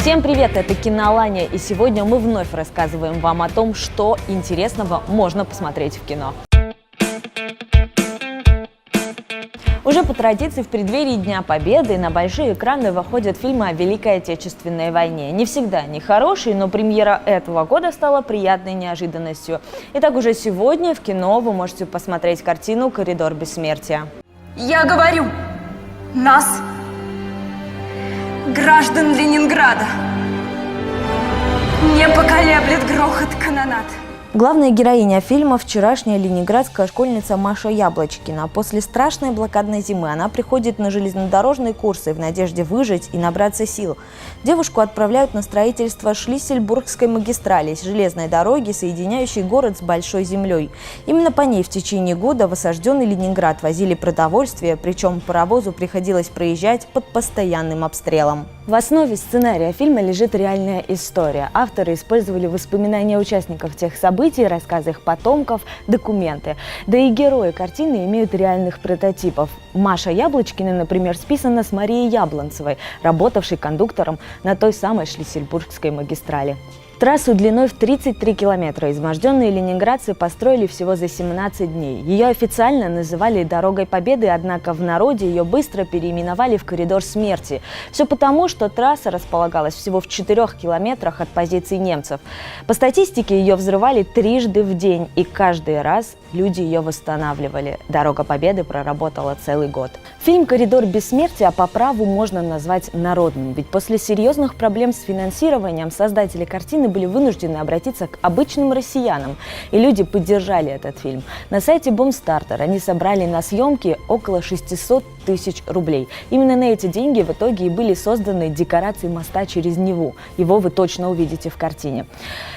Всем привет, это Кинолания, и сегодня мы вновь рассказываем вам о том, что интересного можно посмотреть в кино. Уже по традиции в преддверии Дня Победы на большие экраны выходят фильмы о Великой Отечественной войне. Не всегда они хорошие, но премьера этого года стала приятной неожиданностью. Итак, уже сегодня в кино вы можете посмотреть картину «Коридор бессмертия». Я говорю, нас, граждан Ленинграда, не поколеблет грохот канонад. Главная героиня фильма – вчерашняя ленинградская школьница Маша Яблочкина. После страшной блокадной зимы она приходит на железнодорожные курсы в надежде выжить и набраться сил. Девушку отправляют на строительство Шлиссельбургской магистрали – железной дороги, соединяющей город с Большой землей. Именно по ней в течение года в осажденный Ленинград возили продовольствие, причем паровозу приходилось проезжать под постоянным обстрелом. В основе сценария фильма лежит реальная история. Авторы использовали воспоминания участников тех событий, рассказы их потомков, документы. Да и герои картины имеют реальных прототипов. Маша Яблочкина, например, списана с Марией Яблонцевой, работавшей кондуктором на той самой Шлиссельбургской магистрали. Трассу длиной в 33 километра изможденные ленинградцы построили всего за 17 дней. Ее официально называли «Дорогой Победы», однако в народе ее быстро переименовали в «Коридор смерти». Все потому, что трасса располагалась всего в 4 километрах от позиций немцев. По статистике, ее взрывали трижды в день, и каждый раз люди ее восстанавливали. «Дорога Победы» проработала целый год. Фильм «Коридор бессмертия» по праву можно назвать народным, ведь после серьезных проблем с финансированием создатели картины были вынуждены обратиться к обычным россиянам, и люди поддержали этот фильм. На сайте Бумстартер они собрали на съемки около 600 тысяч рублей. Именно на эти деньги в итоге и были созданы декорации моста через Неву. Его вы точно увидите в картине.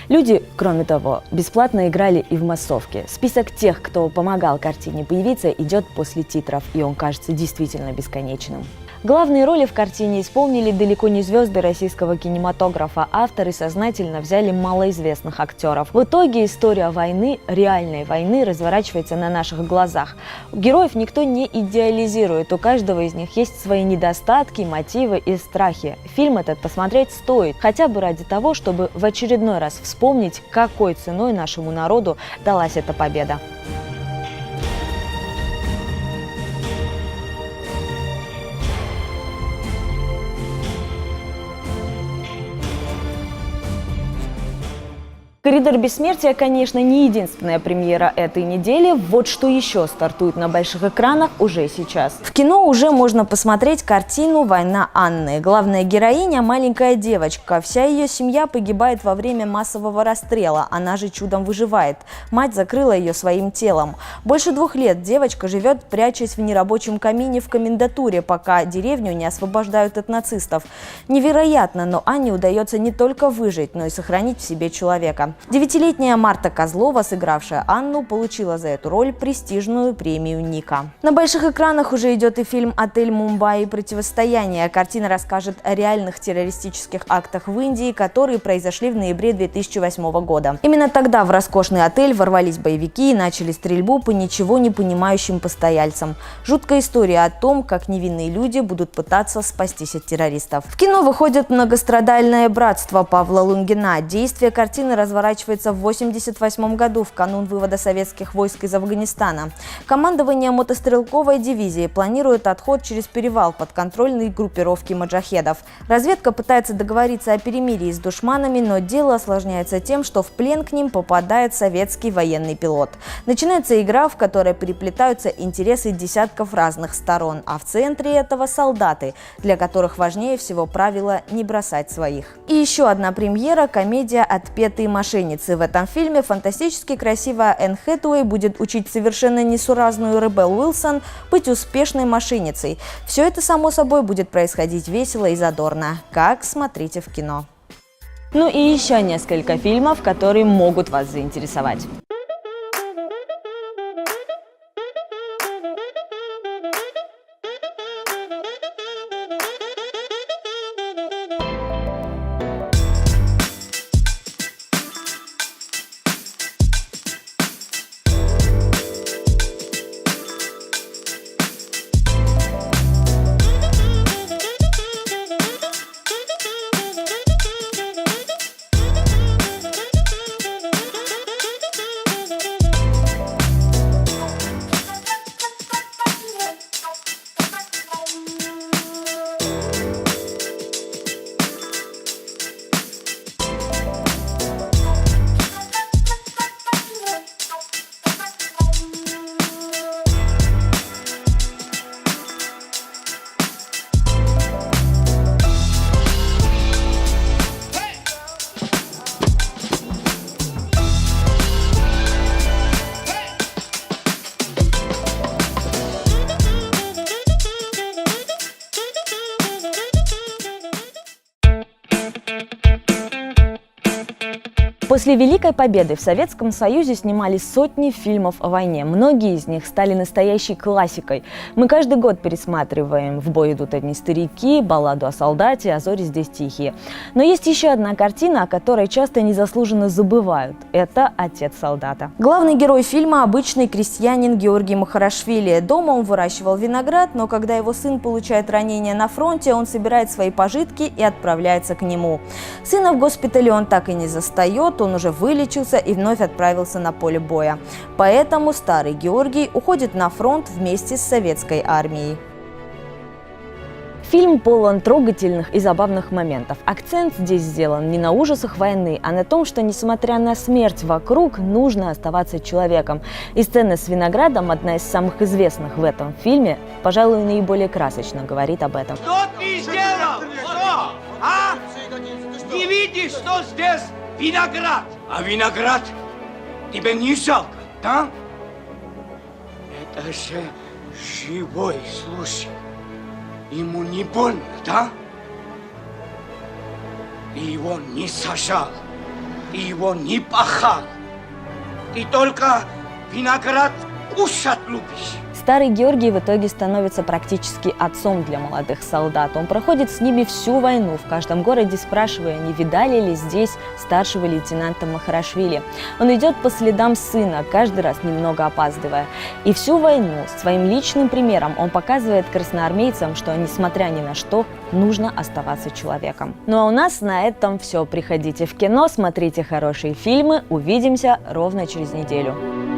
Люди, кроме того, бесплатно играли и в массовке. Список тех, кто помогал картине появиться, идет после титров, и он кажется действительно бесконечным. Главные роли в картине исполнили далеко не звезды российского кинематографа. Авторы сознательно взяли малоизвестных актеров. В итоге история войны, реальной войны, разворачивается на наших глазах. Героев никто не идеализирует, у каждого из них есть свои недостатки, мотивы и страхи. Фильм этот посмотреть стоит, хотя бы ради того, чтобы в очередной раз вспомнить, какой ценой нашему народу далась эта победа. «Коридор бессмертия», конечно, не единственная премьера этой недели. Вот что еще стартует на больших экранах уже сейчас. В кино уже можно посмотреть картину «Война Анны». Главная героиня – маленькая девочка. Вся ее семья погибает во время массового расстрела. Она же чудом выживает. Мать закрыла ее своим телом. Больше 2 лет девочка живет, прячась в нерабочем камине в комендатуре, пока деревню не освобождают от нацистов. Невероятно, но Анне удается не только выжить, но и сохранить в себе человека. 9-летняя Марта Козлова, сыгравшая Анну, получила за эту роль престижную премию Ника. На больших экранах уже идет и фильм «Отель Мумбаи. Противостояние». Картина расскажет о реальных террористических актах в Индии, которые произошли в ноябре 2008 года. Именно тогда в роскошный отель ворвались боевики и начали стрельбу по ничего не понимающим постояльцам. Жуткая история о том, как невинные люди будут пытаться спастись от террористов. В кино выходит «Многострадальное братство» Павла Лунгина. Действие картины разворачивается в 1988 году, в канун вывода советских войск из Афганистана. Командование мотострелковой дивизии планирует отход через перевал подконтрольной группировки маджахедов. Разведка пытается договориться о перемирии с душманами, но дело осложняется тем, что в плен к ним попадает советский военный пилот. Начинается игра, в которой переплетаются интересы десятков разных сторон, а в центре этого солдаты, для которых важнее всего правило не бросать своих. И еще одна премьера – комедия «Отпетые мошенницы». В этом фильме фантастически красивая Энн Хэтэуэй будет учить совершенно несуразную Ребел Уилсон быть успешной мошенницей. Все это, само собой, будет происходить весело и задорно. Как? Смотрите в кино. Ну и еще несколько фильмов, которые могут вас заинтересовать. После Великой Победы в Советском Союзе снимали сотни фильмов о войне. Многие из них стали настоящей классикой. Мы каждый год пересматриваем «В бой идут одни старики», «Балладу о солдате», «А зори здесь тихие». Но есть еще одна картина, о которой часто незаслуженно забывают. Это «Отец солдата». Главный герой фильма – обычный крестьянин Георгий Махарашвили. Дома он выращивал виноград, но когда его сын получает ранение на фронте, он собирает свои пожитки и отправляется к нему. Сына в госпитале он так и не застает, он уже вылечился и вновь отправился на поле боя. Поэтому старый Георгий уходит на фронт вместе с советской армией. Фильм полон трогательных и забавных моментов. Акцент здесь сделан не на ужасах войны, а на том, что, несмотря на смерть вокруг, нужно оставаться человеком. И сцена с виноградом, одна из самых известных в этом фильме, пожалуй, наиболее красочно говорит об этом. Что ты сделал? Что? А? Не видишь, что здесь виноград? А виноград тебе не жалко, да? Это же живой случай. Ему не больно, да? Ты его не сажал, ты его не пахал. Ты только виноград кушать любишь. Старый Георгий в итоге становится практически отцом для молодых солдат. Он проходит с ними всю войну, в каждом городе спрашивая, не видали ли здесь старшего лейтенанта Махарашвили. Он идет по следам сына, каждый раз немного опаздывая. И всю войну своим личным примером он показывает красноармейцам, что, несмотря ни на что, нужно оставаться человеком. Ну а у нас на этом все. Приходите в кино, смотрите хорошие фильмы. Увидимся ровно через неделю.